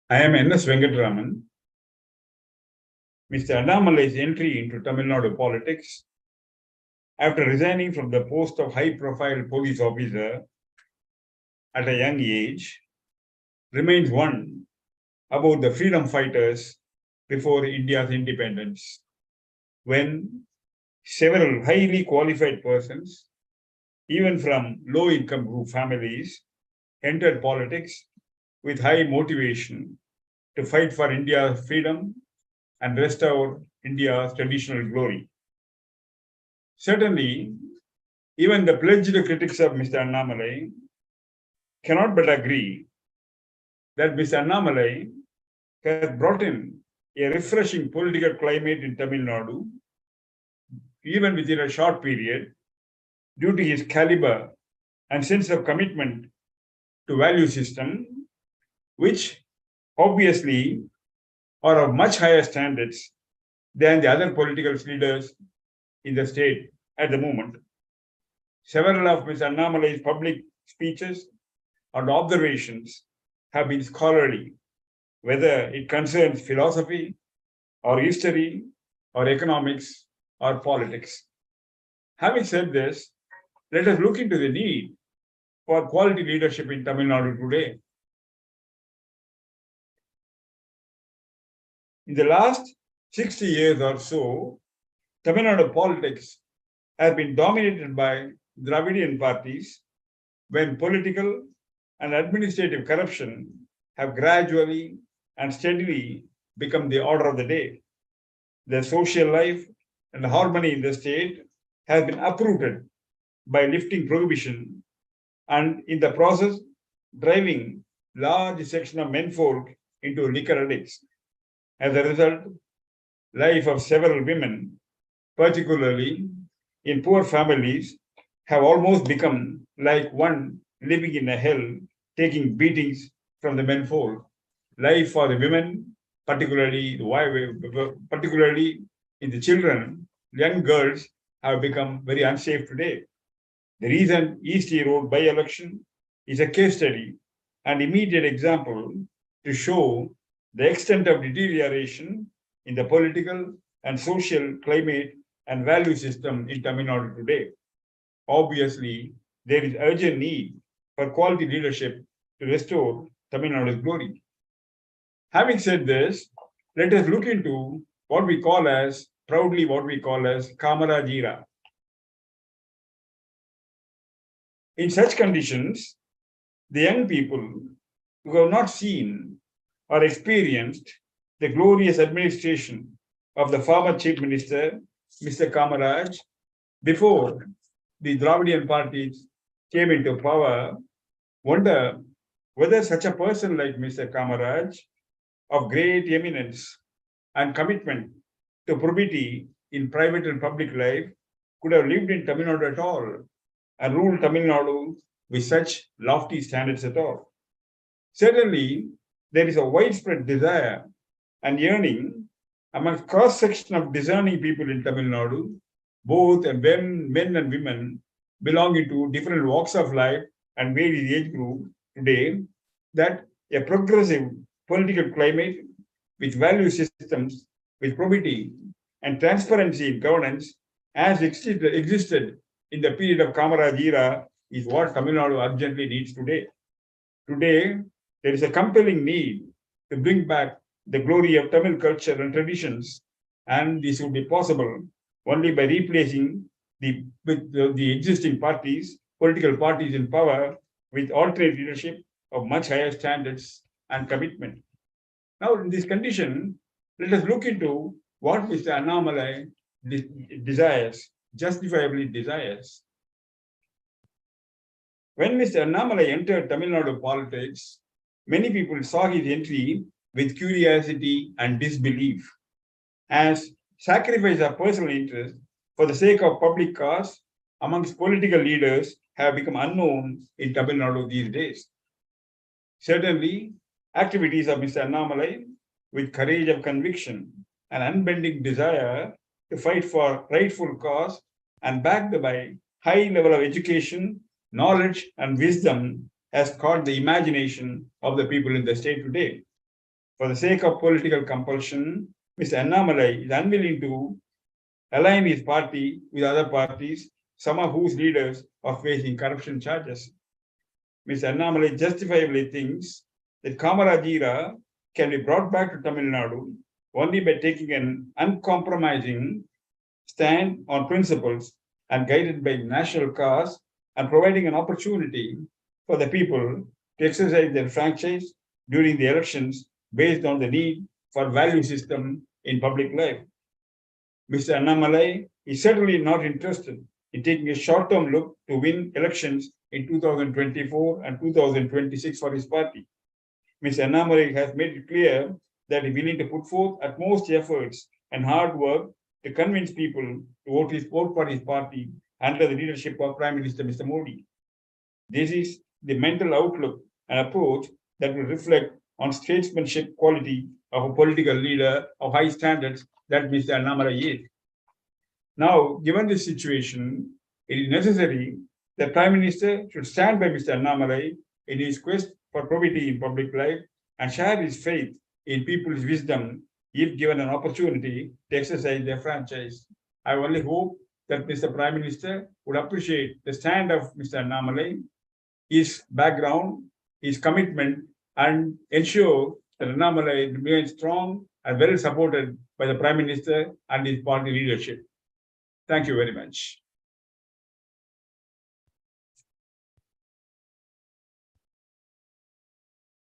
I am N.S. Venkatraman. Mr. Annamalai's entry into Tamil Nadu politics after resigning from the post of high-profile police officer at a young age remains one about the freedom fighters before India's independence, when several highly qualified persons, even from low-income group families, entered politics with high motivation to fight for India's freedom and restore India's traditional glory. Certainly, even the pledged critics of Mr. Annamalai cannot but agree that Mr. Annamalai has brought in a refreshing political climate in Tamil Nadu, even within a short period, due to his caliber and sense of commitment to value system, which obviously are of much higher standards than the other political leaders in the state at the moment. Several of Mr. Annamalai's public speeches and observations have been scholarly, whether it concerns philosophy or history or economics or politics. Having said this, let us look into the need for quality leadership in Tamil Nadu today. In the last 60 years or so, Tamil Nadu politics has been dominated by Dravidian parties when political and administrative corruption have gradually and steadily become the order of the day. The social life and harmony in the state has been uprooted by lifting prohibition and in the process driving large section of menfolk into liquor addicts. As a result, life of several women, particularly in poor families, have almost become like one living in a hell, taking beatings from the menfolk. Life for the women, particularly in the children, young girls, have become very unsafe today. The recent East Road by-election is a case study and immediate example to show the extent of deterioration in the political and social climate and value system in Tamil Nadu today. Obviously, there is urgent need for quality leadership to restore Tamil Nadu's glory. Having said this, let us look into what we call as Kamaraj era. In such conditions, the young people who have not seen or experienced the glorious administration of the former Chief Minister, Mr. Kamaraj, before the Dravidian parties came into power, wonder whether such a person like Mr. Kamaraj, of great eminence and commitment to probity in private and public life, could have lived in Tamil Nadu at all and ruled Tamil Nadu with such lofty standards at all. Certainly, there is a widespread desire and yearning among cross-section of discerning people in Tamil Nadu, both men and women belonging to different walks of life and various age groups today, that a progressive political climate with value systems, with probity and transparency in governance as existed in the period of Kamaraj era is what Tamil Nadu urgently needs today. Today, there is a compelling need to bring back the glory of Tamil culture and traditions, and this would be possible only by replacing the existing parties, political parties in power, with alternate leadership of much higher standards and commitment. Now, in this condition, let us look into what Mr. Annamalai desires, justifiably desires. When Mr. Annamalai entered Tamil Nadu politics, many people saw his entry with curiosity and disbelief, as sacrifice of personal interest for the sake of public cause amongst political leaders have become unknown in Tamil Nadu these days. Certainly, activities of Mr. Annamalai, with courage of conviction and unbending desire to fight for rightful cause and backed by high level of education, knowledge, and wisdom, has caught the imagination of the people in the state today. For the sake of political compulsion, Mr. Annamalai is unwilling to align his party with other parties, some of whose leaders are facing corruption charges. Mr. Annamalai justifiably thinks that Kamaraj era can be brought back to Tamil Nadu only by taking an uncompromising stand on principles and guided by national cause and providing an opportunity for the people to exercise their franchise during the elections based on the need for value system in public life. Mr. Annamalai is certainly not interested in taking a short-term look to win elections in 2024 and 2026 for his party. Mr. Annamalai has made it clear that he is willing to put forth utmost efforts and hard work to convince people to vote for his party under the leadership of Prime Minister Mr. Modi. This is the mental outlook and approach that will reflect on statesmanship quality of a political leader of high standards that Mr. Annamalai is. Now, given this situation, it is necessary that Prime Minister should stand by Mr. Annamalai in his quest for probity in public life and share his faith in people's wisdom if given an opportunity to exercise their franchise. I only hope that Mr. Prime Minister would appreciate the stand of Mr. Annamalai, his background, his commitment, and ensure that Annamalai remains strong and well supported by the Prime Minister and his party leadership. Thank you very much.